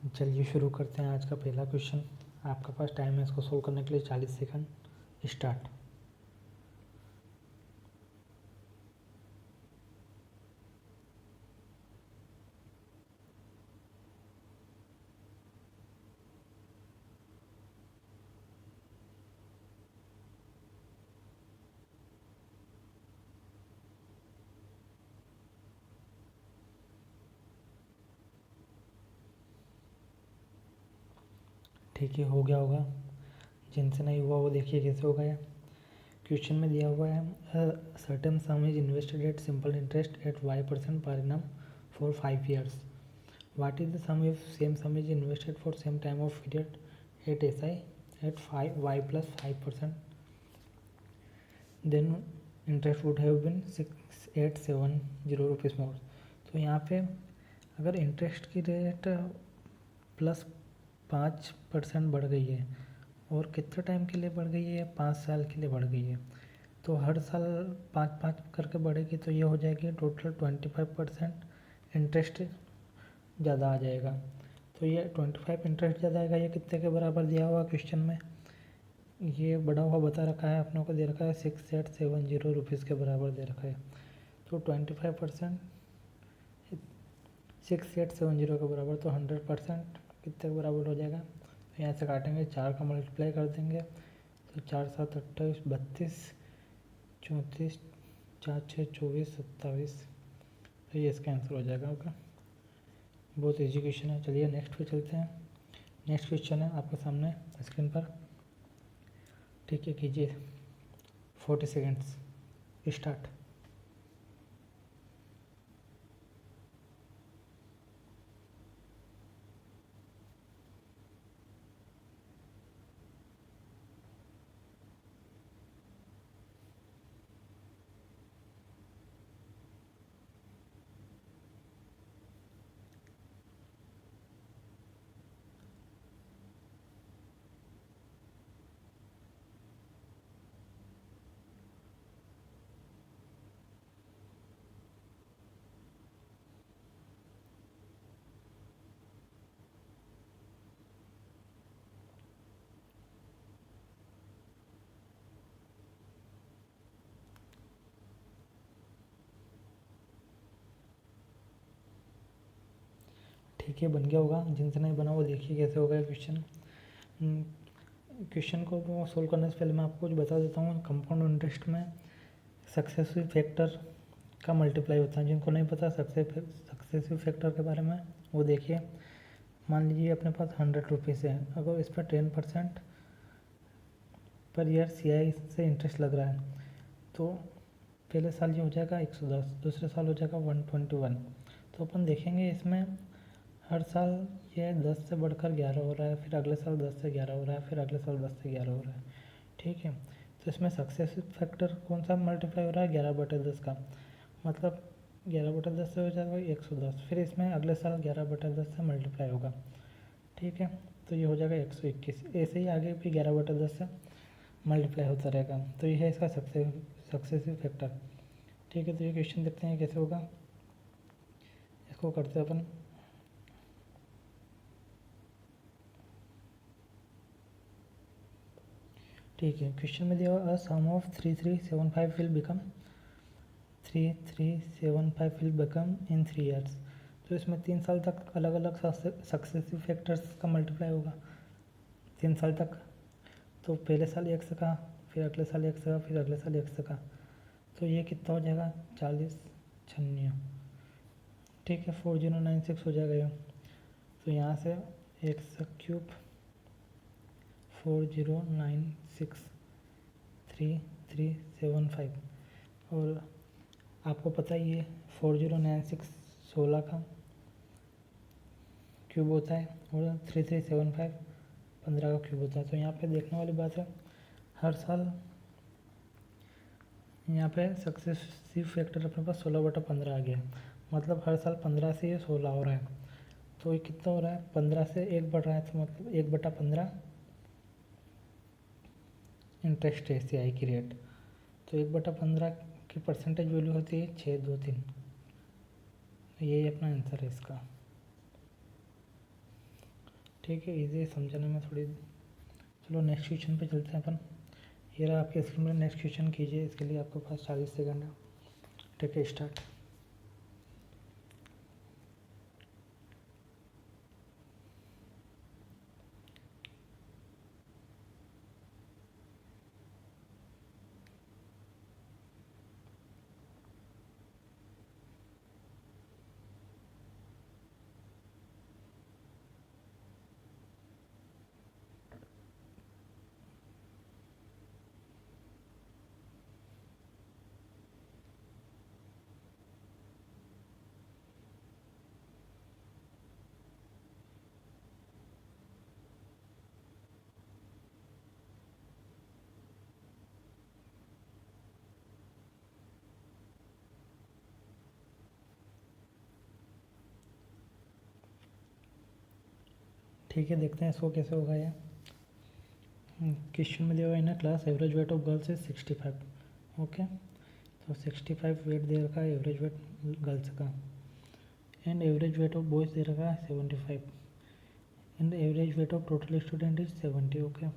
चलिए शुरू करते हैं आज का पहला क्वेश्चन। आपके पास टाइम है इसको सोल्व करने के लिए 40 सेकंड। स्टार्ट। ठीक है, हो गया होगा। जिनसे नहीं हुआ वो देखिए कैसे हो गया। क्वेश्चन में दिया हुआ है certain sum is invested at simple interest at y% per annum for 5 years। What is the sum if same sum is invested for same time of period at SI at 5y+5%, then interest would have been 6870 rupees more. तो यहाँ पे अगर interest की rate +5% बढ़ गई है और कितने टाइम के लिए बढ़ गई है, 5 साल के लिए बढ़ गई है, तो हर साल 5-5 करके बढ़ेगी, तो ये हो जाएगी टोटल 25% इंटरेस्ट ज़्यादा आ जाएगा। तो ये 25 इंटरेस्ट ज़्यादा आएगा। ये कितने के बराबर दिया हुआ क्वेश्चन में, ये बड़ा हुआ बता रखा है, अपनों को दे रखा है 6870 रुपीज़ के बराबर दे रखा है। तो 25% 6870 के बराबर, तो 100% कितने के बराबर हो जाएगा। तो यहाँ से काटेंगे, 4 का मल्टीप्लाई कर देंगे, तो 4 7 28 32 34 4 6 24 27, तो ये इसका आंसर हो जाएगा। ओके, बहुत ईजी क्वेश्चन है। चलिए नेक्स्ट पे चलते हैं। नेक्स्ट क्वेश्चन है आपके सामने स्क्रीन पर। ठीक है, कीजिए। 40 सेकेंड्स। स्टार्ट। ठीक है, बन गया होगा। जिनसे नहीं बना वो देखिए कैसे होगा क्वेश्चन। क्वेश्चन को सोल्व करने से पहले मैं आपको कुछ बता देता हूँ। कंपाउंड इंटरेस्ट में सक्सेसिव फैक्टर का मल्टीप्लाई होता है। जिनको नहीं पता सक्सेसिव फैक्टर के बारे में, वो देखिए। मान लीजिए अपने पास 100 रुपीज़ है, अगर इस पर 10% पर ईयर CI से इंटरेस्ट लग रहा है, तो पहले साल ये हो जाएगा 110, दूसरे साल हो जाएगा 121। तो अपन देखेंगे इसमें हर साल ये 10 से बढ़कर 11 हो रहा है, फिर अगले साल 10 से 11 हो रहा है, फिर अगले साल 10 से 11 हो रहा है। ठीक है, तो इसमें सक्सेसिव फैक्टर कौन सा मल्टीप्लाई हो रहा है, 11/10 का, मतलब 11/10 से हो जाएगा 110, फिर इसमें अगले साल 11/10 से मल्टीप्लाई होगा। ठीक है, तो ये हो जाएगा 121। ऐसे ही आगे भी 11/10 से मल्टीप्लाई होता रहेगा। तो ये है इसका सक्सेसिव फैक्टर। ठीक है, तो ये क्वेश्चन देखते हैं कैसे होगा। इसको करते हैं अपन। ठीक है, क्वेश्चन में दिया हुआ sum of 3375 will become in 3 years। तो इसमें 3 साल तक अलग अलग सक्सेसिव फैक्टर्स का मल्टीप्लाई होगा 3 साल तक। तो पहले साल 1 से का, फिर अगले साल 1 से का, फिर अगले साल 1 से का, तो ये कितना हो जाएगा 40 छन्नी। ठीक है, 4096 हो जाएगा ये। तो यहाँ से x³ 40963375, और आपको पता ही है 4096 16 का क्यूब होता है और 3375 15 का क्यूब होता है। तो यहाँ पे देखने वाली बात है, हर साल यहाँ पे सक्सेसिव फैक्टर अपने पास 16/15 आ गया, मतलब हर साल 15 से ये 16 हो रहा है। तो ये कितना हो रहा है, 15 से 1 बढ़ रहा है, तो मतलब 1/15 इंटरेस्ट है CI की रेट। तो 1/15 की परसेंटेज वैल्यू होती है 623। यही अपना आंसर है इसका। ठीक है, इजी समझने में थोड़ी। चलो नेक्स्ट क्वेश्चन पे चलते हैं अपन। ये रहा आपके स्क्रीन में, नेक्स्ट क्वेश्चन कीजिए। इसके लिए आपके पास 40 सेकंड है। ठीक है, स्टार्ट। ठीक है, देखते हैं इसको कैसे होगा ये। क्वेश्चन में दिया हुआ in class average weight of girls is 65। Okay, तो 65 वेट दे रखा है एवरेज वेट गर्ल्स का, and average weight of boys दे रखा है 75, and average weight of total student is 70। Okay,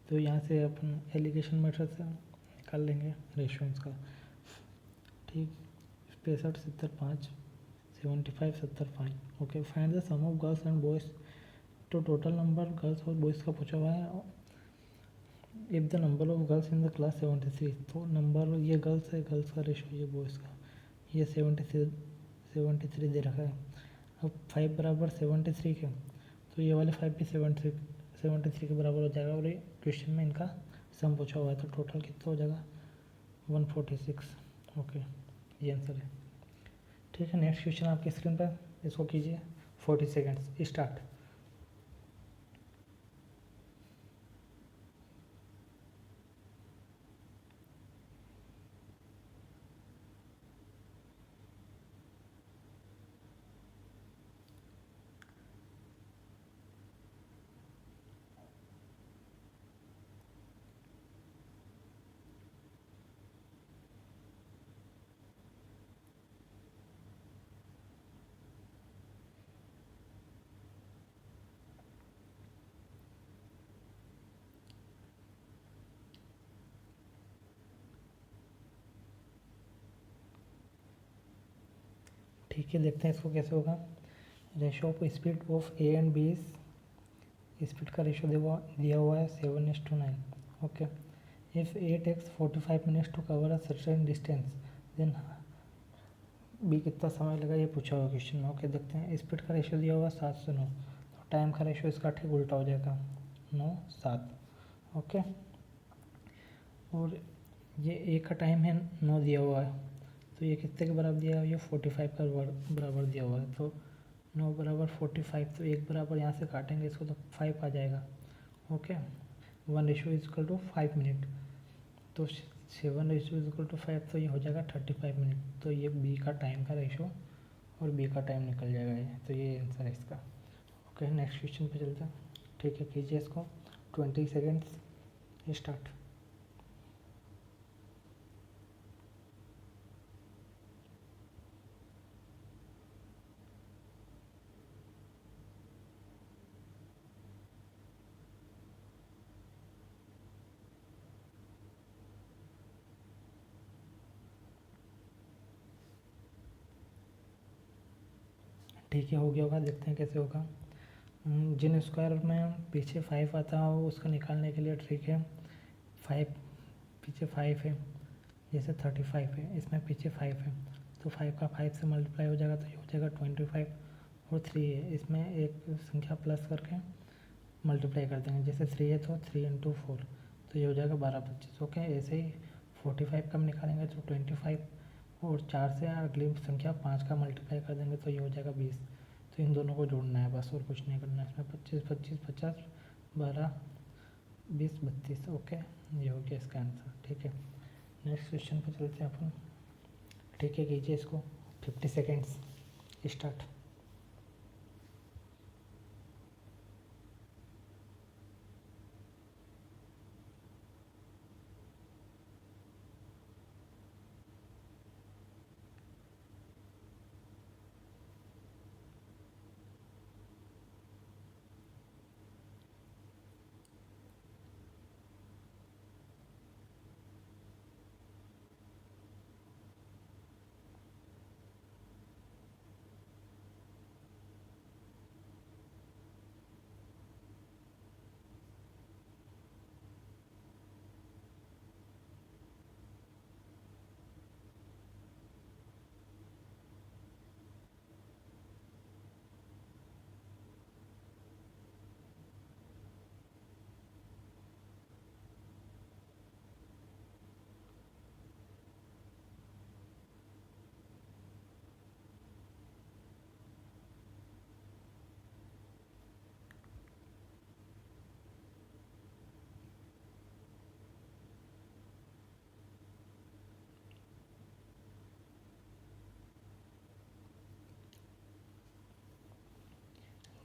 तो यहाँ से अपन एलिगेशन मेथड से निकाल लेंगे रेशियोज का। ठीक, 65 70 5, 75 70 5। Okay, find the sum of girls and boys. तो टोटल नंबर गर्ल्स और बॉयज़ का पूछा हुआ है। If the number of girls in the class 73, तो नंबर ये गर्ल्स है, गर्ल्स का रेशो ये बॉयज़ का, ये 73 दे रखा है। अब 5 बराबर 73 के, तो ये वाले 5 भी 73 के बराबर हो जाएगा, और ये क्वेश्चन में इनका सम पूछा हुआ है, तो टोटल कितना हो जाएगा 146। ओके, ये आंसर है। ठीक है, नेक्स्ट क्वेश्चन आपकी स्क्रीन पर, इसको कीजिए। 40 सेकेंड्स, स्टार्ट। ठीक है, देखते हैं इसको कैसे होगा। Ratio of speed of A and B, speed का रेशो दिया हुआ है 7:9। Okay, if A takes 45 minutes to cover a certain distance, then B कितना समय लगा, ये पूछा हुआ क्वेश्चन में। ओके, देखते हैं। स्पीड का रेशो दिया हुआ 7 से 9, तो टाइम का रेशो इसका ठीक उल्टा हो जाएगा, 9 7। ओके, और ये ए का टाइम है 9 दिया हुआ है, तो ये कितने के बराबर दिया हुआ है, ये 45 का बराबर दिया हुआ है। तो 9 बराबर 45, तो एक बराबर यहाँ से काटेंगे इसको तो 5 आ जाएगा। ओके, 1:5 मिनट, तो 7:5, तो ये हो जाएगा 35 मिनट। तो ये बी का टाइम का रेशो और बी का टाइम निकल जाएगा ये, तो ये आंसर है इसका। ओके, नेक्स्ट क्वेश्चन पे चलते हैं। ठीक है, कीजिए इसको। 20 सेकेंड्स, स्टार्ट। ठीक है, हो गया होगा, देखते हैं कैसे होगा। जिन स्क्वायर में पीछे 5 आता हो उसका निकालने के लिए ट्रिक है। 5 पीछे 5 है, जैसे 35 है, इसमें पीछे 5 है, तो 5 का 5 से मल्टीप्लाई हो जाएगा, तो ये हो जाएगा 25। और 3 है, इसमें एक संख्या प्लस करके मल्टीप्लाई कर देंगे, जैसे 3 है तो 3 × 4, तो ये हो जाएगा 12 25। ओके, ऐसे ही 45 का हम निकालेंगे तो 25, और 4 से अगली संख्या 5 का मल्टीप्लाई कर देंगे तो ये हो जाएगा 20। तो इन दोनों को जोड़ना है बस, और कुछ नहीं करना है इसमें। 25 25 50, 12 20 32। ओके, ये हो गया इसका आंसर। ठीक है, नेक्स्ट क्वेश्चन पे चलते हैं अपन। ठीक है, कीजिए इसको। 50 सेकेंड्स, स्टार्ट।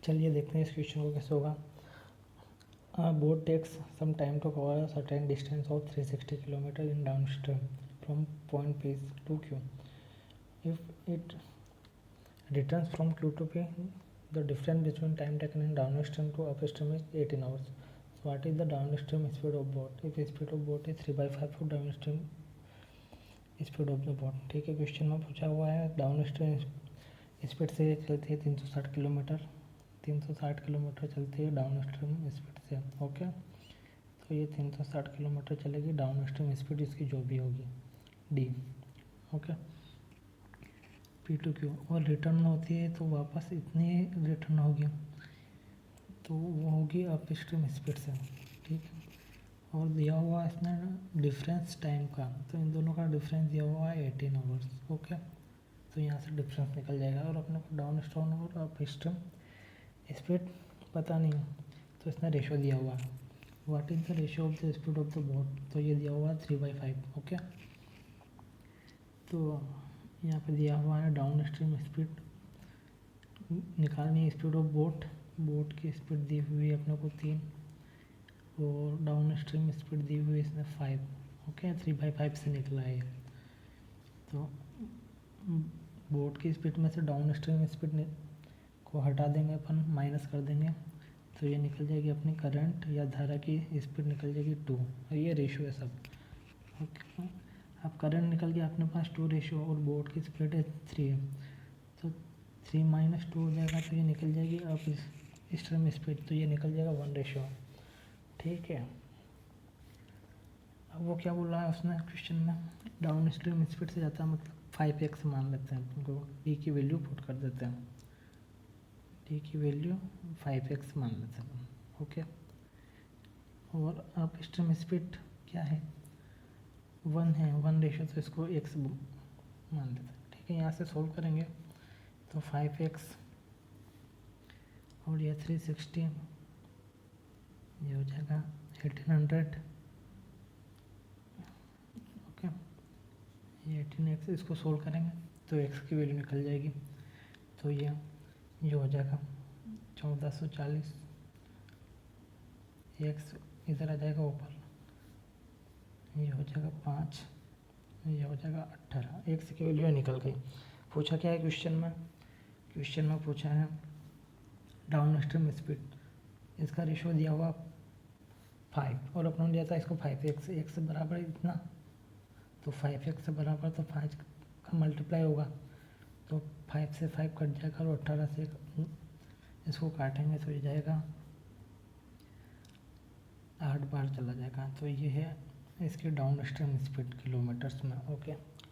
चलिए देखते हैं इस क्वेश्चन को कैसे होगा। Boat takes some time to cover a certain distance of 360 kilometre in downstream from point P to Q. If it returns from Q to P, the difference between time taken in downstream to upstream is 18 hours. So what is the downstream speed of boat? If speed of boat is 3/5 for downstream speed of the boat. ठीक है, question में पूछा हुआ है down stream speed से चलती है 360 kilometre, 360 kilometre चलती है डाउन स्ट्रीम स्पीड से। ओके, तो ये 360 किलोमीटर चलेगी डाउन स्ट्रीम स्पीड, इसकी जो भी होगी D. Okay, P to Q, और रिटर्न होती है तो वापस इतनी रिटर्न होगी, तो वो होगी अप स्ट्रीम स्पीड से। ठीक है, और दिया हुआ है इसमें डिफरेंस टाइम का, तो इन दोनों का डिफरेंस दिया हुआ है 18 आवर्स। ओके, तो यहाँ से डिफरेंस निकल जाएगा, और अपने को डाउन स्ट्रीम और अप स्ट्रीम स्पीड पता नहीं, तो इसमें रेशो दिया हुआ है। What is the ratio of the speed of the boat, तो ये दिया हुआ है 3/5। ओके, तो यहाँ पे दिया हुआ है डाउन स्ट्रीम स्पीड निकालनी है, स्पीड ऑफ बोट, बोट की स्पीड दी हुई है अपने को 3, और डाउन स्ट्रीम स्पीड दी हुई है इसमें 5। ओके, 3/5 से निकला है। तो बोट की स्पीड में से डाउन स्ट्रीम स्पीड को हटा देंगे अपन, माइनस कर देंगे, तो ये निकल जाएगी अपनी करंट या धारा की स्पीड निकल जाएगी 2, और ये रेशो है सब। ओके, अब करंट निकल गया अपने पास 2 रेशो, और बोट की स्पीड है 3 है, तो 3 - 2 हो जाएगा, तो ये निकल जाएगी अब स्ट्रीम स्पीड, तो ये निकल जाएगा 1 रेशो। ठीक है, अब वो क्या बोल रहा है उसने क्वेश्चन में, डाउन स्ट्रीम स्पीड से जाता है मतलब 5x मान लेते हैं, उनको डी की वैल्यू पुट कर देते हैं, डी की वैल्यू 5x मान लेते हैं। ओके, और अब स्ट्रीम स्पीड क्या है, 1 है, 1 रेशो, तो इसको x मान लेते हैं। ठीक है, यहाँ से सोल्व करेंगे तो 5x और ये 360, ये हो जाएगा 1800। ओके, ये 18x, इसको सोल्व करेंगे तो x की वैल्यू निकल जाएगी, तो ये हो जाएगा 1440, x इधर आ जाएगा ऊपर, ये हो जाएगा 5, ये हो जाएगा 18, x की वैल्यू निकल गई। पूछा क्या है क्वेश्चन में, क्वेश्चन में पूछा है डाउन स्ट्रीम स्पीड, इसका रेशो दिया हुआ 5, और अपना दिया था इसको 5x, x बराबर इतना, तो 5x से बराबर तो 5 का मल्टीप्लाई होगा, तो 5 से 5 कट जाएगा, और 18 से इसको काटेंगे तो ये जाएगा 8 बार चला जाएगा, तो ये है इसकी डाउन स्ट्रीम स्पीड किलोमीटर्स में। ओके।